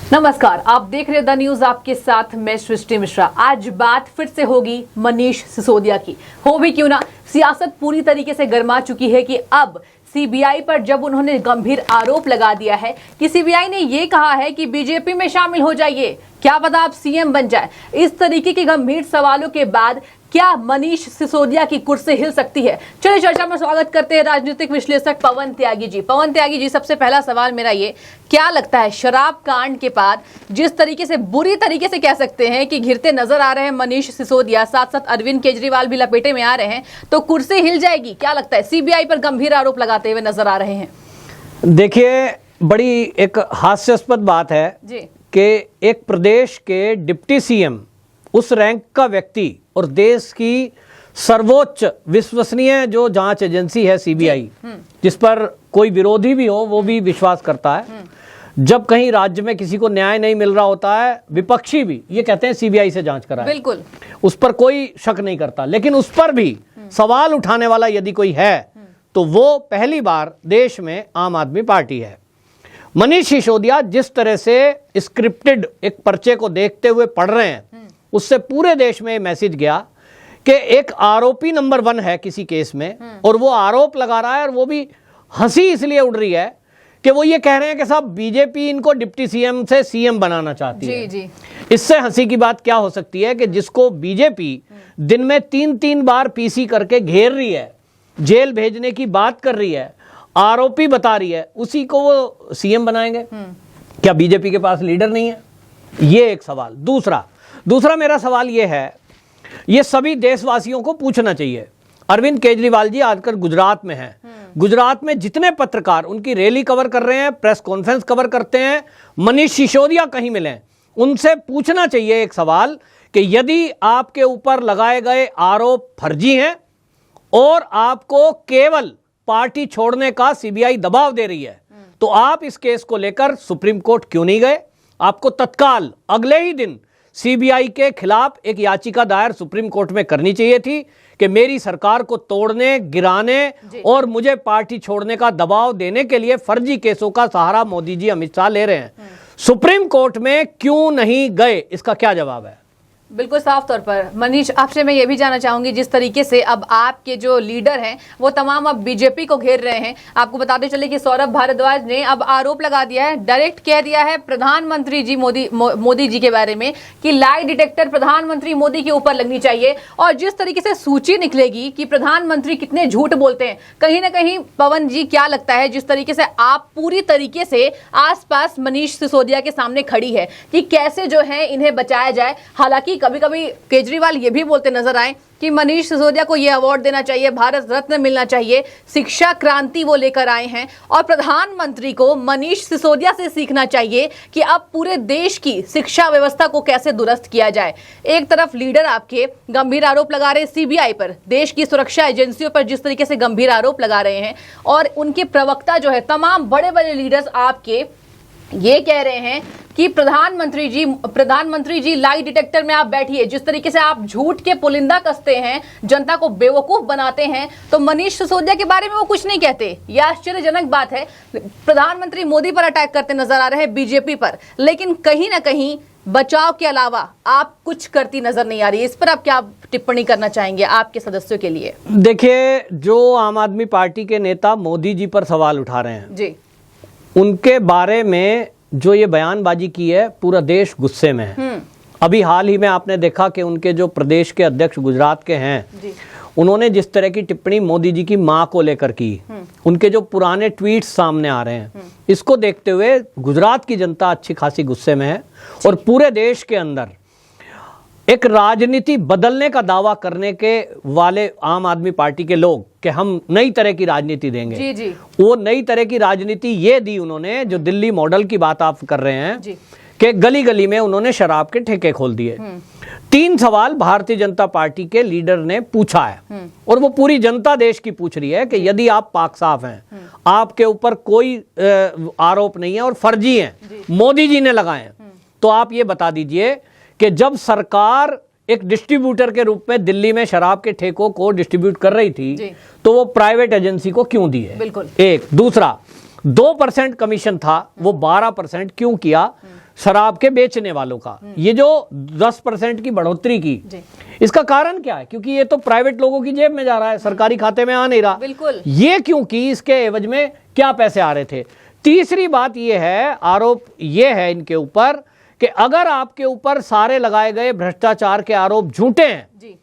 नमस्कार, आप देख रहे द न्यूज, आपके साथ मैं सृष्टि मिश्रा। आज बात फिर से होगी मनीष सिसोदिया की। हो भी क्यों ना, सियासत पूरी तरीके से गर्मा चुकी है कि अब सीबीआई पर जब उन्होंने गंभीर आरोप लगा दिया है कि सीबीआई ने ये कहा है कि बीजेपी में शामिल हो जाइए, क्या पता आप सीएम बन जाए। इस तरीके के गंभीर सवालों के बाद क्या मनीष सिसोदिया की कुर्सी हिल सकती है? चलिए चर्चा में स्वागत करते हैं राजनीतिक विश्लेषक पवन त्यागी जी। पवन त्यागी जी, सबसे पहला सवाल मेरा ये, क्या लगता है शराब कांड के बाद जिस तरीके से, बुरी तरीके से कह सकते हैं कि घिरते नजर आ रहे हैं मनीष सिसोदिया, साथ साथ अरविंद केजरीवाल भी लपेटे में आ रहे हैं, तो कुर्सी हिल जाएगी? क्या लगता है? सीबीआई पर गंभीर आरोप लगाते हुए नजर आ रहे हैं। देखिए, बड़ी एक हास्यास्पद बात है कि एक प्रदेश के डिप्टी सीएम, उस रैंक का व्यक्ति और देश की सर्वोच्च विश्वसनीय जो जांच एजेंसी है सीबीआई, जिस पर कोई विरोधी भी हो वो भी विश्वास करता है, जब कहीं राज्य में किसी को न्याय नहीं मिल रहा होता है, विपक्षी भी ये कहते हैं सीबीआई से जांच कराएं। बिल्कुल, उस पर कोई शक नहीं करता। लेकिन उस पर भी सवाल उठाने वाला यदि कोई है तो वो पहली बार देश में आम आदमी पार्टी है। मनीष सिसोदिया जिस तरह से स्क्रिप्टेड एक पर्चे को देखते हुए पढ़ रहे हैं, उससे पूरे देश में मैसेज गया कि एक आरोपी नंबर 1 है किसी केस में, और वो आरोप लगा रहा है, और वो भी हंसी इसलिए उड़ रही है कि वो ये कह रहे हैं कि साहब बीजेपी इनको डिप्टी सीएम से सीएम बनाना चाहती है। जी। इससे हंसी की बात क्या हो सकती है कि जिसको बीजेपी दिन में 3-3 बार पीसी करके घेर रही है, जेल भेजने की बात कर रही है, आरोपी बता रही है, उसी को वो सीएम बनाएंगे? क्या बीजेपी के पास लीडर नहीं है? ये एक सवाल। दूसरा मेरा सवाल ये है, ये सभी देशवासियों को पूछना चाहिए। अरविंद केजरीवाल जी आजकल गुजरात में हैं। गुजरात में जितने पत्रकार उनकी रैली कवर कर रहे हैं, प्रेस कॉन्फ्रेंस कवर करते हैं, मनीष सिसोदिया कहीं मिले, उनसे पूछना चाहिए एक सवाल कि यदि आपके ऊपर लगाए गए आरोप फर्जी हैं और आपको केवल पार्टी छोड़ने का सीबीआई दबाव दे रही है, तो आप इस केस को लेकर सुप्रीम कोर्ट क्यों नहीं गए? आपको तत्काल अगले ही दिन सीबीआई के खिलाफ एक याचिका दायर सुप्रीम कोर्ट में करनी चाहिए थी कि मेरी सरकार को तोड़ने, गिराने और मुझे पार्टी छोड़ने का दबाव देने के लिए फर्जी केसों का सहारा मोदी जी, अमित शाह ले रहे हैं। सुप्रीम कोर्ट में क्यों नहीं गए? इसका क्या जवाब है? बिल्कुल साफ तौर पर मनीष, आपसे मैं ये भी जानना चाहूंगी, जिस तरीके से अब आपके जो लीडर हैं वो तमाम अब बीजेपी को घेर रहे हैं। आपको बताते चले कि सौरभ भारद्वाज ने अब आरोप लगा दिया है, डायरेक्ट कह दिया है प्रधानमंत्री जी मोदी जी के बारे में कि लाई डिटेक्टर प्रधानमंत्री मोदी के ऊपर लगनी चाहिए। और जिस तरीके से सूची निकलेगी कि प्रधानमंत्री कितने झूठ बोलते हैं, कहीं ना कहीं पवन जी क्या लगता है, जिस तरीके से आप पूरी तरीके से आसपास मनीष सिसोदिया के सामने खड़ी है कि कैसे जो है इन्हें बचाया जाए। हालांकि कभी कभी केजरीवाल ये भी बोलते नजर आए कि मनीष सिसोदिया को ये अवार्ड देना चाहिए, भारत रत्न मिलना चाहिए, शिक्षा क्रांति वो लेकर आए हैं, और प्रधानमंत्री को मनीष सिसोदिया से सीखना चाहिए कि अब पूरे देश की शिक्षा व्यवस्था को कैसे दुरुस्त किया जाए। एक तरफ लीडर आपके गंभीर आरोप लगा रहे हैं सीबीआई पर, देश की सुरक्षा एजेंसियों पर जिस तरीके से गंभीर आरोप लगा रहे हैं, और उनके प्रवक्ता जो है, तमाम बड़े बड़े लीडर्स आपके ये कह रहे हैं कि प्रधानमंत्री जी लाई डिटेक्टर में आप बैठिए। जिस तरीके से आप झूठ के पुलिंदा कसते हैं, जनता को बेवकूफ बनाते हैं, तो मनीष सिसोदिया के बारे में वो कुछ नहीं कहते। यह आश्चर्यजनक बात है। प्रधानमंत्री मोदी पर अटैक करते नजर आ रहे हैं, बीजेपी पर, लेकिन कहीं ना कहीं बचाव के अलावा आप कुछ करती नजर नहीं आ रही। इस पर आप क्या टिप्पणी करना चाहेंगे आपके सदस्यों के लिए? देखिए, जो आम आदमी पार्टी के नेता मोदी जी पर सवाल उठा रहे हैं जी, उनके बारे में जो ये बयानबाजी की है, पूरा देश गुस्से में है। अभी हाल ही में आपने देखा कि उनके जो प्रदेश के अध्यक्ष गुजरात के हैं, उन्होंने जिस तरह की टिप्पणी मोदी जी की मां को लेकर की, उनके जो पुराने ट्वीट्स सामने आ रहे हैं, इसको देखते हुए गुजरात की जनता अच्छी खासी गुस्से में है। और पूरे देश के अंदर एक राजनीति बदलने का दावा करने के वाले आम आदमी पार्टी के लोग कि हम नई तरह की राजनीति देंगे, जी। वो नई तरह की राजनीति ये दी उन्होंने, जो दिल्ली मॉडल की बात आप कर रहे हैं, कि गली गली में उन्होंने शराब के ठेके खोल दिए। 3 सवाल भारतीय जनता पार्टी के लीडर ने पूछा है, और वो पूरी जनता देश की पूछ रही है कि यदि आप पाक साफ हैं, आपके ऊपर कोई आरोप नहीं है और फर्जी हैं, मोदी जी ने लगाए हैं, तो आप ये बता दीजिए कि जब सरकार एक डिस्ट्रीब्यूटर के रूप में दिल्ली में शराब के ठेकों को डिस्ट्रीब्यूट कर रही थी, तो वो प्राइवेट एजेंसी को क्यों दी है? बिल्कुल। एक। दूसरा, 2% कमीशन था, वो 12% क्यों किया? शराब के बेचने वालों का, ये जो 10% की बढ़ोतरी की, इसका कारण क्या है? क्योंकि ये तो प्राइवेट लोगों की जेब में जा रहा है, सरकारी खाते में आ नहीं रहा। बिल्कुल। ये क्योंकि इसके एवज में क्या पैसे आ रहे थे। तीसरी बात ये है, आरोप ये है इनके ऊपर कि अगर आपके ऊपर सारे लगाए गए भ्रष्टाचार के आरोप झूठे हैं जी,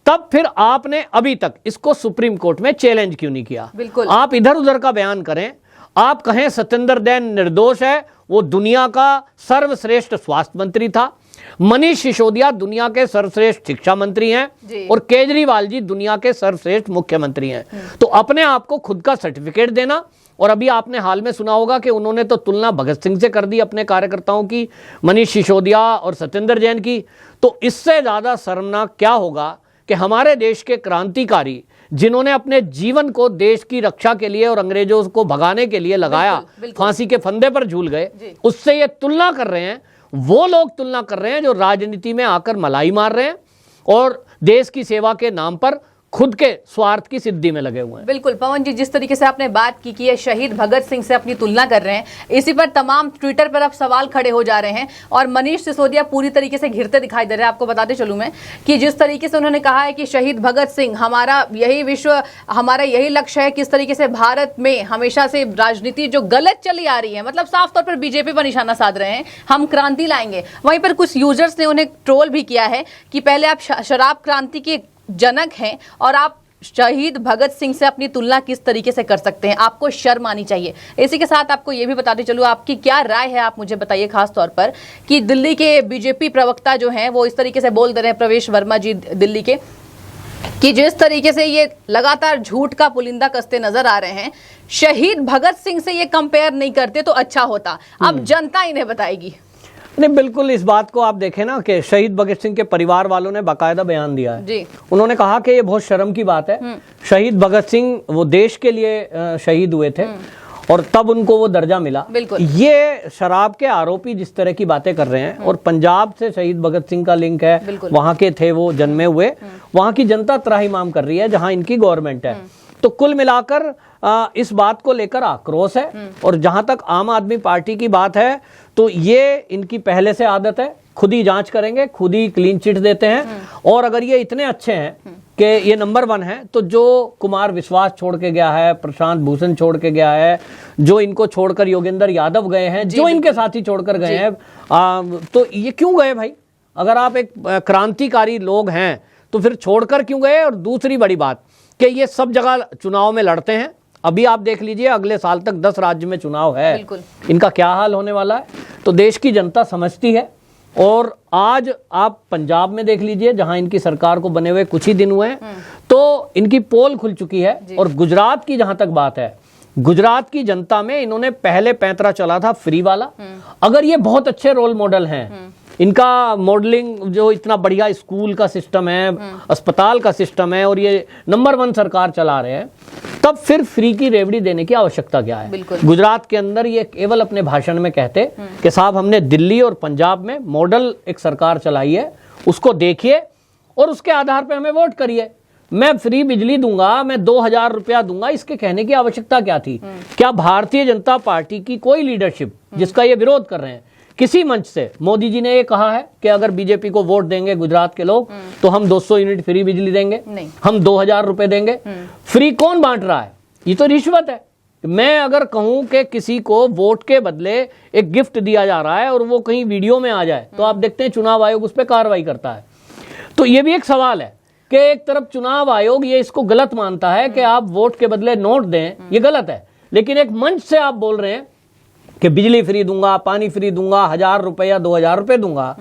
तब फिर आपने अभी तक इसको सुप्रीम कोर्ट में चैलेंज क्यों नहीं किया? बिल्कुल। आप इधर उधर का बयान करें, आप कहें सत्येंद्र जैन निर्दोष है, वो दुनिया का सर्वश्रेष्ठ स्वास्थ्य मंत्री था, मनीष सिसोदिया दुनिया के सर्वश्रेष्ठ शिक्षा मंत्री हैं और केजरीवाल जी दुनिया के सर्वश्रेष्ठ मुख्यमंत्री हैं। तो अपने आप को खुद का सर्टिफिकेट देना, और अभी आपने हाल में सुना होगा कि उन्होंने तो तुलना भगत सिंह से कर दी अपने कार्यकर्ताओं की, मनीष सिसोदिया और सत्येंद्र जैन की। तो इससे ज्यादा शर्मनाक क्या होगा कि हमारे देश के क्रांतिकारी जिन्होंने अपने जीवन को देश की रक्षा के लिए और अंग्रेजों को भगाने के लिए लगाया, फांसी के फंदे पर झूल गए, उससे ये तुलना कर रहे हैं। वो लोग तुलना कर रहे हैं जो राजनीति में आकर मलाई मार रहे हैं और देश की सेवा के नाम पर खुद के स्वार्थ की सिद्धि में लगे हुए हैं। बिल्कुल पवन जी, जिस तरीके से आपने बात की कि ये शहीद भगत सिंह से अपनी तुलना कर रहे हैं, इसी पर तमाम ट्विटर पर अब सवाल खड़े हो जा रहे हैं और मनीष सिसोदिया पूरी तरीके से घिरते दिखाई दे रहे हैं। आपको बताते चलूं मैं कि जिस तरीके से उन्होंने कहा है कि शहीद भगत सिंह हमारा यही विश्व, हमारा यही लक्ष्य है, किस तरीके से भारत में हमेशा से राजनीति जो गलत चली आ रही है, मतलब साफ तौर पर बीजेपी पर निशाना साध रहे हैं, हम क्रांति लाएंगे। वहीं पर कुछ यूजर्स ने उन्हें ट्रोल भी किया है कि पहले आप शराब क्रांति के जनक हैं और आप शहीद भगत सिंह से अपनी तुलना किस तरीके से कर सकते हैं, आपको शर्म आनी चाहिए। इसी के साथ आपको यह भी बताते चलूं, आपकी क्या राय है, आप मुझे बताइए खास तौर पर कि दिल्ली के बीजेपी प्रवक्ता जो हैं वो इस तरीके से बोल दे रहे हैं, प्रवेश वर्मा जी दिल्ली के, कि जिस तरीके से ये लगातार झूठ का पुलिंदा कसते नजर आ रहे हैं, शहीद भगत सिंह से ये कंपेयर नहीं करते तो अच्छा होता, अब जनता इन्हें बताएगी। नहीं, बिल्कुल इस बात को आप देखें ना कि शहीद भगत सिंह के परिवार वालों ने बाकायदा बयान दिया है जी। उन्होंने कहा कि ये बहुत शर्म की बात है, शहीद भगत सिंह वो देश के लिए शहीद हुए थे और तब उनको वो दर्जा मिला। ये शराब के आरोपी जिस तरह की बातें कर रहे हैं, और पंजाब से शहीद भगत सिंह का लिंक है, वहां के थे वो जन्मे हुए, वहां की जनता त्राहिमाम कर रही है जहां इनकी गवर्नमेंट है। तो कुल मिलाकर इस बात को लेकर आक्रोश है। और जहां तक आम आदमी पार्टी की बात है तो ये इनकी पहले से आदत है, खुद ही जांच करेंगे, खुद ही क्लीन चिट देते हैं। और अगर ये इतने अच्छे हैं कि ये नंबर 1 है, तो जो कुमार विश्वास छोड़ के गया है, प्रशांत भूषण छोड़ के गया है, जो इनको छोड़कर योगेंद्र यादव गए हैं, जो इनके साथी छोड़कर गए हैं, तो ये क्यों गए भाई? अगर आप एक क्रांतिकारी लोग हैं तो फिर छोड़कर क्यों गए? और दूसरी बड़ी बात कि ये सब जगह चुनाव में लड़ते हैं। अभी आप देख लीजिए, अगले साल तक 10 राज्य में चुनाव है, इनका क्या हाल होने वाला है। तो देश की जनता समझती है। और आज आप पंजाब में देख लीजिए, जहां इनकी सरकार को बने हुए कुछ ही दिन हुए हैं, तो इनकी पोल खुल चुकी है। और गुजरात की जहां तक बात है, गुजरात की जनता में इन्होंने पहले पैंतरा चला था फ्री वाला। अगर ये बहुत अच्छे रोल मॉडल हैं, इनका मॉडलिंग जो इतना बढ़िया स्कूल का सिस्टम है, अस्पताल का सिस्टम है, और ये नंबर 1 सरकार चला रहे हैं, तब फिर फ्री की रेवड़ी देने की आवश्यकता क्या है? गुजरात के अंदर ये केवल अपने भाषण में कहते कि साहब हमने दिल्ली और पंजाब में मॉडल एक सरकार चलाई है, उसको देखिए और उसके आधार पर हमें वोट करिए। मैं फ्री बिजली दूंगा, मैं 2000 रुपया दूंगा, इसके कहने की आवश्यकता क्या थी? क्या भारतीय जनता पार्टी की कोई लीडरशिप जिसका ये विरोध कर रहे हैं, किसी मंच से मोदी जी ने ये कहा है कि अगर बीजेपी को वोट देंगे गुजरात के लोग तो हम 200 यूनिट फ्री बिजली देंगे, हम 2000 रुपए देंगे? फ्री कौन बांट रहा है? ये तो रिश्वत है। मैं अगर कहूं कि किसी को वोट के बदले एक गिफ्ट दिया जा रहा है और वो कहीं वीडियो में आ जाए, तो आप देखते हैं चुनाव आयोग उस पर कार्रवाई करता है। तो ये भी एक सवाल है कि एक तरफ चुनाव आयोग ये इसको गलत मानता है कि आप वोट के बदले नोट दें, ये गलत है, लेकिन एक मंच से आप बोल रहे हैं कि बिजली फ्री दूंगा, पानी फ्री दूंगा, 1000 रुपए या 2000 रुपए दूंगा,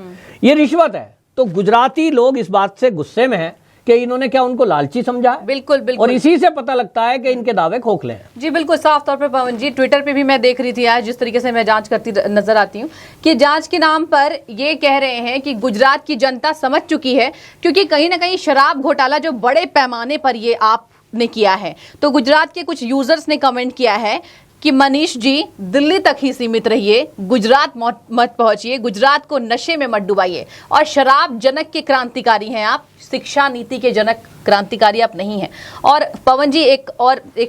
ये रिश्वत है। तो गुजराती लोग इस बात से गुस्से में हैं कि इन्होंने क्या उनको लालची समझा है? बिल्कुल बिल्कुल। और इसी से पता लगता है कि इनके दावे खोखले हैं। जी बिल्कुल, साफ तौर पर पवन जी, ट्विटर पे भी मैं देख रही थी आज, जिस तरीके से मैं जांच करती नजर आती हूँ कि जांच के नाम पर ये कह रहे हैं कि गुजरात की जनता समझ चुकी है, क्योंकि कहीं ना कहीं शराब घोटाला जो बड़े पैमाने पर ये आपने किया है, तो गुजरात के कुछ यूजर्स ने कमेंट किया है कि मनीष जी दिल्ली तक ही सीमित रहिए, गुजरात मत पहुंचिए, गुजरात को नशे में मत डुबाइए, और शराब जनक के क्रांतिकारी हैं आप, शिक्षा नीति के जनक क्रांतिकारी आप नहीं हैं। और पवन जी एक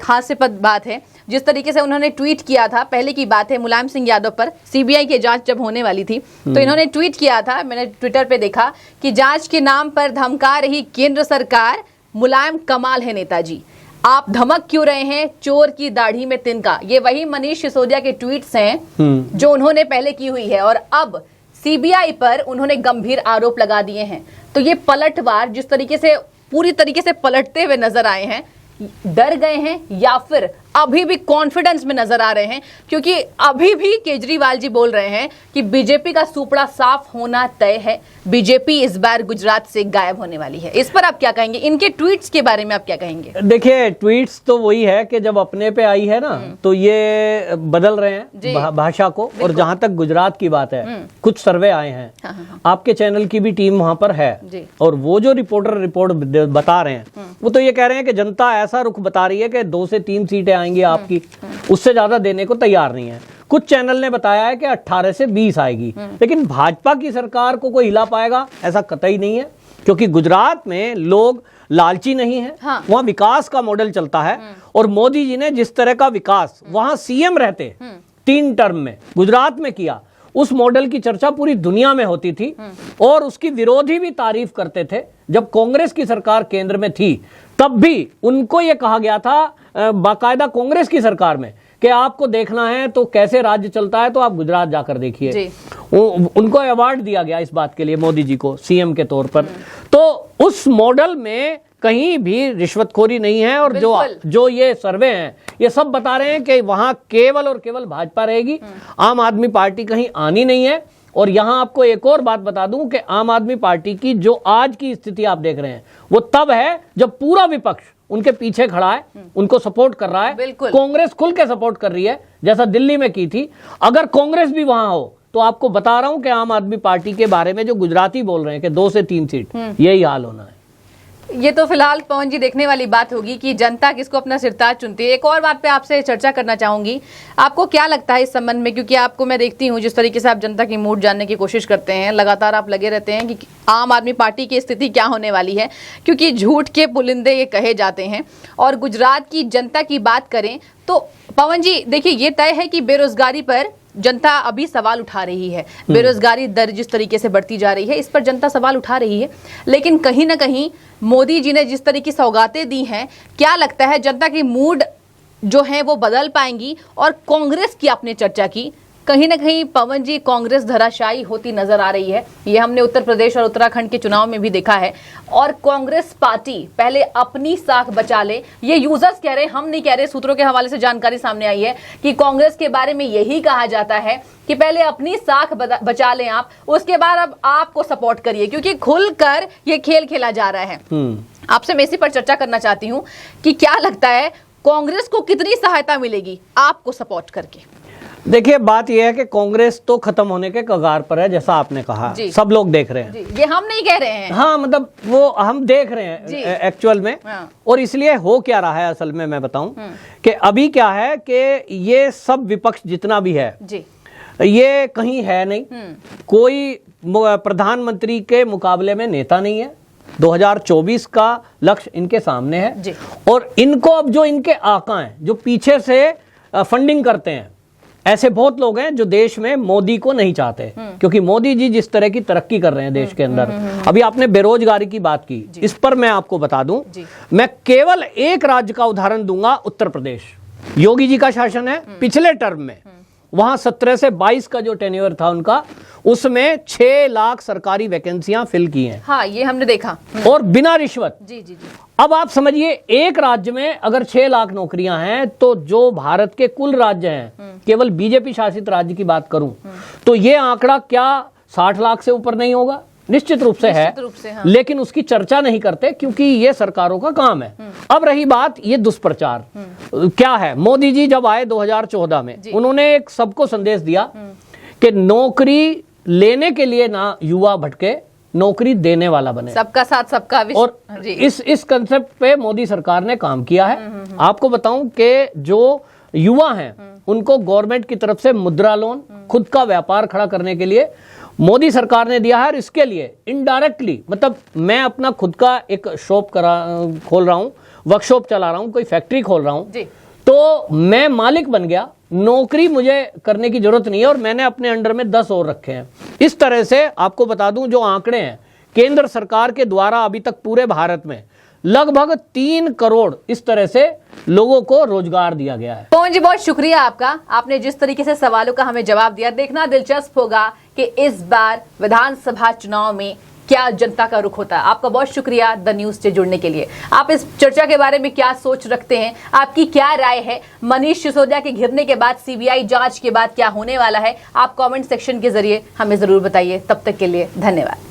हास्यास्पद बात है, जिस तरीके से उन्होंने ट्वीट किया था, पहले की बात है, मुलायम सिंह यादव पर सीबीआई की जांच जब होने वाली थी तो इन्होंने ट्वीट किया था, मैंने ट्विटर पे देखा कि जांच के नाम पर धमका रही केंद्र सरकार, मुलायम कमाल है नेताजी, आप धमक क्यों रहे हैं, चोर की दाढ़ी में तिनका। ये वही मनीष सिसोदिया के ट्वीट्स हैं जो उन्होंने पहले की हुई है और अब सीबीआई पर उन्होंने गंभीर आरोप लगा दिए हैं। तो ये पलटवार जिस तरीके से पूरी तरीके से पलटते हुए नजर आए हैं, डर गए हैं या फिर अभी भी कॉन्फिडेंस में नजर आ रहे हैं, क्योंकि अभी भी केजरीवाल जी बोल रहे हैं कि बीजेपी का सुपड़ा साफ होना तय है, बीजेपी इस बार गुजरात से गायब होने वाली है। इस पर आप क्या कहेंगे, इनके ट्वीट्स के बारे में आप क्या कहेंगे? देखिए, ट्वीट्स तो वही है कि जब अपने पे आई है ना तो ये बदल रहे हैं भाषा को। और जहां तक गुजरात की बात है, कुछ सर्वे आए हैं, आपके चैनल की भी टीम वहां पर है और वो जो रिपोर्ट बता रहे हैं वो तो ये कह रहे हैं कि जनता ऐसा रुख बता रही है कि 2 से 3 सीटें आएंगी आपकी, उससे ज्यादा देने को तैयार नहीं है। कुछ चैनल ने बताया है कि 18 से 20 आएगी, लेकिन भाजपा की सरकार को कोई हिला पाएगा ऐसा कतई नहीं है, क्योंकि गुजरात में लोग लालची नहीं है। वहां विकास का मॉडल चलता है और मोदी जी ने जिस तरह का विकास वहां सीएम रहते 3 टर्म में गुजरात में किया, उस मॉडल की चर्चा पूरी दुनिया में होती थी और उसकी विरोधी भी तारीफ करते थे। जब कांग्रेस की सरकार केंद्र में थी तब भी उनको यह कहा गया था बाकायदा कांग्रेस की सरकार में कि आपको देखना है तो कैसे राज्य चलता है तो आप गुजरात जाकर देखिए। उनको अवार्ड दिया गया इस बात के लिए, मोदी जी को सीएम के तौर पर। तो उस मॉडल में कहीं भी रिश्वतखोरी नहीं है और जो ये सर्वे हैं ये सब बता रहे हैं कि वहां केवल और केवल भाजपा रहेगी, आम आदमी पार्टी कहीं आनी नहीं है। और यहां आपको एक और बात बता दूं कि आम आदमी पार्टी की जो आज की स्थिति आप देख रहे हैं वो तब है जब पूरा विपक्ष उनके पीछे खड़ा है, उनको सपोर्ट कर रहा है। कांग्रेस खुल के सपोर्ट कर रही है जैसा दिल्ली में की थी। अगर कांग्रेस भी वहां हो तो आपको बता रहा हूं कि आम आदमी पार्टी के बारे में जो गुजराती बोल रहे हैं कि 2 से 3 सीट, यही हाल होना है। ये तो फिलहाल पवन जी देखने वाली बात होगी कि जनता किसको अपना सिरताज चुनती है। एक और बात पे आपसे चर्चा करना चाहूंगी, आपको क्या लगता है इस संबंध में, क्योंकि आपको मैं देखती हूँ जिस तरीके से आप जनता की मूड जानने की कोशिश करते हैं, लगातार आप लगे रहते हैं कि आम आदमी पार्टी की स्थिति क्या होने वाली है, क्योंकि झूठ के पुलिंदे ये कहे जाते हैं। और गुजरात की जनता की बात करें तो पवन जी देखिए, ये तय है कि बेरोजगारी पर जनता अभी सवाल उठा रही है, बेरोजगारी दर जिस तरीके से बढ़ती जा रही है इस पर जनता सवाल उठा रही है। लेकिन कहीं ना कहीं मोदी जी ने जिस तरह की सौगातें दी हैं, क्या लगता है जनता की मूड जो है वो बदल पाएंगी? और कांग्रेस की आपने चर्चा की, कहीं ना कहीं पवन जी कांग्रेस धराशायी होती नजर आ रही है, ये हमने उत्तर प्रदेश और उत्तराखंड के चुनाव में भी देखा है। और कांग्रेस पार्टी पहले अपनी साख बचा ले, ये यूजर्स कह रहे हैं, हम नहीं कह रहे, सूत्रों के हवाले से जानकारी सामने आई है कि कांग्रेस के बारे में यही कहा जाता है कि पहले अपनी साख बचा लें आप, उसके बाद अब आपको सपोर्ट करिए, क्योंकि खुलकर ये खेल खेला जा रहा है। आपसे मैं इसी पर चर्चा करना चाहती हूँ कि क्या लगता है कांग्रेस को कितनी सहायता मिलेगी आपको सपोर्ट करके? देखिए, बात यह है कि कांग्रेस तो खत्म होने के कगार पर है, जैसा आपने कहा, सब लोग देख रहे हैं। ये हम नहीं कह रहे हैं, हाँ, मतलब वो हम देख रहे हैं एक्चुअल में। और इसलिए हो क्या रहा है असल में मैं बताऊं कि अभी क्या है कि ये सब विपक्ष जितना भी है ये कहीं है नहीं, कोई प्रधानमंत्री के मुकाबले में नेता नहीं है। 2024 का लक्ष्य इनके सामने है और इनको अब जो इनके आका हैं जो पीछे से फंडिंग करते हैं, ऐसे बहुत लोग हैं जो देश में मोदी को नहीं चाहते, क्योंकि मोदी जी जिस तरह की तरक्की कर रहे हैं देश के अंदर। अभी आपने बेरोजगारी की बात की, इस पर मैं आपको बता दूं, मैं केवल एक राज्य का उदाहरण दूंगा, उत्तर प्रदेश। योगी जी का शासन है, पिछले टर्म में वहां 17 से 22 का जो टेन्योर था उनका, उसमें 6 लाख सरकारी वैकेंसियां फिल की हैं। हाँ, ये हमने देखा, और बिना रिश्वत। जी। अब आप समझिए, एक राज्य में अगर 6 लाख नौकरियां हैं तो जो भारत के कुल राज्य हैं, केवल बीजेपी शासित राज्य की बात करूं तो ये आंकड़ा क्या 60 लाख से ऊपर नहीं होगा? निश्चित रूप से है, हाँ। लेकिन उसकी चर्चा नहीं करते क्योंकि ये सरकारों का काम है। अब रही बात ये दुष्प्रचार, क्या है, मोदी जी जब आए 2014 में उन्होंने एक सबको संदेश दिया कि नौकरी लेने के लिए ना युवा भटके, नौकरी देने वाला बने, सबका साथ सबका विश्वास। और इस कंसेप्ट पे मोदी सरकार ने काम किया है। आपको बताऊं कि जो युवा हैं उनको गवर्नमेंट की तरफ से मुद्रा लोन, खुद का व्यापार खड़ा करने के लिए मोदी सरकार ने दिया है। और इसके लिए इनडायरेक्टली, मतलब मैं अपना खुद का एक शॉप खोल रहा हूं, वर्कशॉप चला रहा हूं, कोई फैक्ट्री खोल रहा हूं, तो मैं मालिक बन गया, नौकरी मुझे करने की जरूरत नहीं है और मैंने अपने अंडर में 10 और रखे हैं। इस तरह से आपको बता दूं, जो आंकड़े हैं केंद्र सरकार के द्वारा अभी तक पूरे भारत में लगभग 3 करोड़ इस तरह से लोगों को रोजगार दिया गया है। पवन जी, बहुत शुक्रिया आपका, आपने जिस तरीके से सवालों का हमें जवाब दिया। देखना दिलचस्प होगा कि इस बार विधानसभा चुनाव में क्या जनता का रुख होता है। आपका बहुत शुक्रिया द न्यूज से जुड़ने के लिए। आप इस चर्चा के बारे में क्या सोच रखते हैं, आपकी क्या राय है? मनीष सिसोदिया के घिरने के बाद सीबीआई जांच के बाद क्या होने वाला है, आप कमेंट सेक्शन के जरिए हमें जरूर बताइए। तब तक के लिए धन्यवाद।